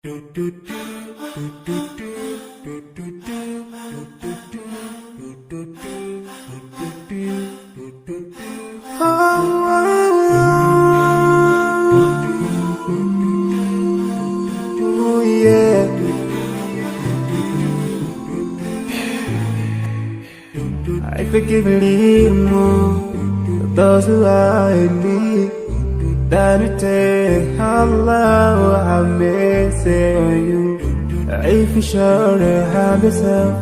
I forgive a little more those who are in need than to take Allah have mercy on you. If you surely have yourself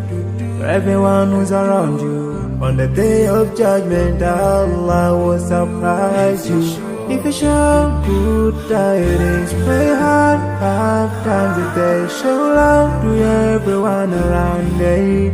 for everyone who's around you, on the day of judgment Allah will surprise you. If you show good tidings, pray hard 5 times a day, show love to everyone around you.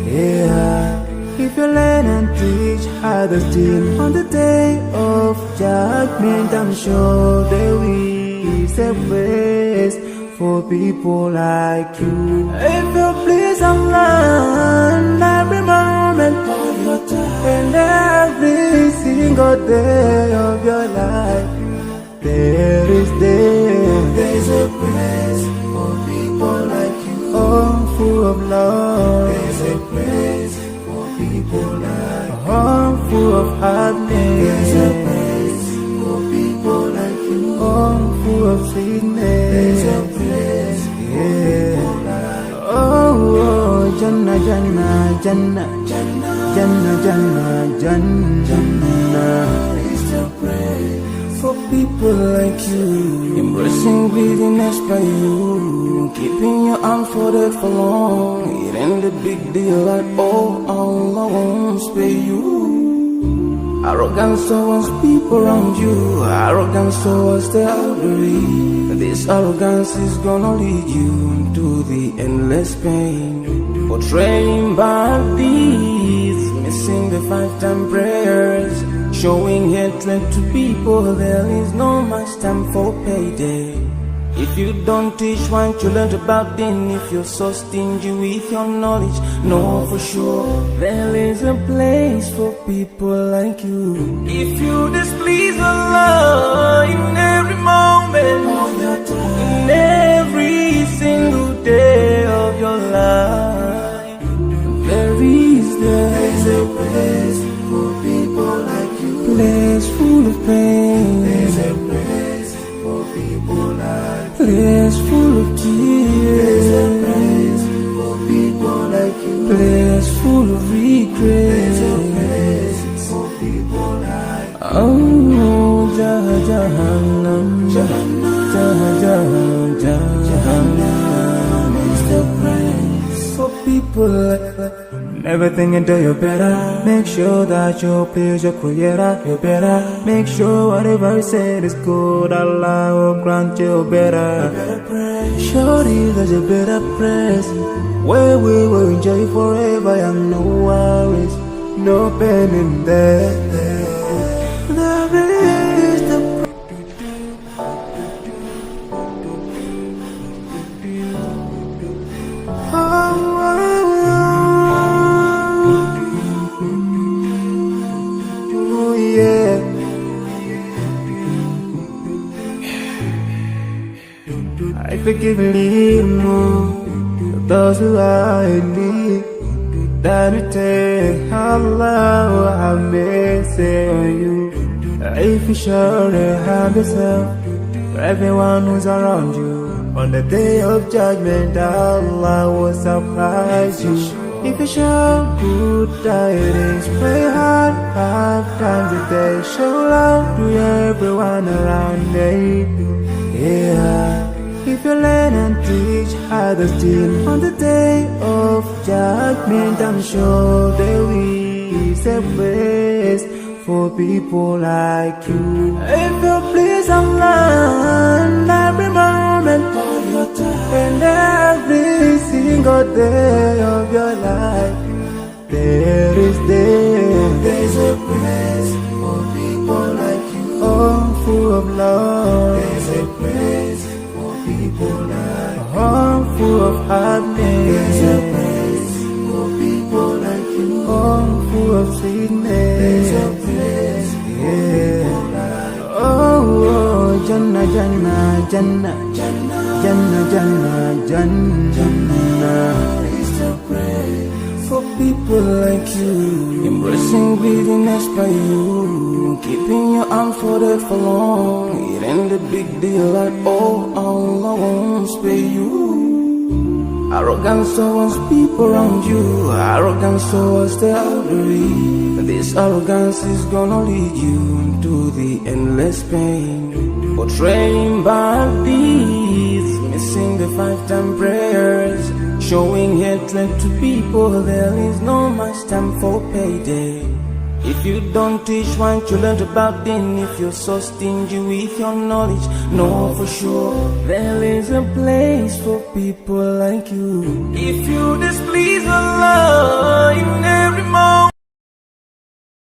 Yeah. If you learn and teach others still, on the day of judgment I'm sure there is a place for people like you. If you please Allah every moment of your time and every single day of your life, there's a place for people like you. Oh, full of love. There's a place people like a home full of happiness. There's a place for people like you. Home full of sweetness. There's a place for people like you. Oh, Jannah, Jannah, Jannah, Jannah, Jannah, Jannah, Jannah. It's a place for people like you. Embracing greediness by you, keeping your arms folded for long. It ain't a big deal at all, Allah won't spare you. Arrogance towards people around you, arrogance towards the elderly. This arrogance is gonna lead you to the endless pain. Portraying bad deeds, missing the 5-time prayers, showing hatred to people. There is no much time for payday. If you don't teach what you learned about them, if you're so stingy with your knowledge, know for sure there is a place for people like you. If you displease Allah in every moment of your time, in every single day of your life, there's a place for people like you. Place full of pain. There's a place for people like you. Place full of tears. There's a place for people like you. Place full of regret. There's a place for people like you. Oh, Jahannam, Jahannam, Jahannam is the place for people like you. Never think until you're better. Make sure that you please your creator. You're better. Make sure whatever you said is good. Allah will grant you better. Surely there's a better place where we will enjoy forever and no worries, no pain in there. There is the I forgive a little more those who are in need than to take Allah have mercy on you. If you surely have yourself for everyone who's around you, on the day of judgment Allah will surprise you. If you show good tidings, pray hard 5 times a day, show love to everyone around you. Yeah. If you learn and teach others still, on the day of judgment I'm sure there is a place for people like you. If you please Allah every moment of your time and every single day of your life, there's a place for people like you. Oh, full of love. There's a place people like a home full of happiness. There's a place for people like you. Home full of sweetness. There's a place for people like you. Oh, Jannah, Jannah, Jannah, Jannah, Jannah, Jannah. Is the praise for people like you, embracing greediness by you, keeping your arms folded for long. It ain't a big deal at all. Allah won't spare you. Arrogance towards people around you, arrogance towards the elderly. This arrogance is gonna lead you to the endless pain. Portraying bad deeds, missing the 5-time prayers, showing hatred to people. There is no much time for payday. If you don't teach what you learned about then, if you're so stingy with your knowledge, know for sure there is a place for people like you. If you displease Allah in every moment,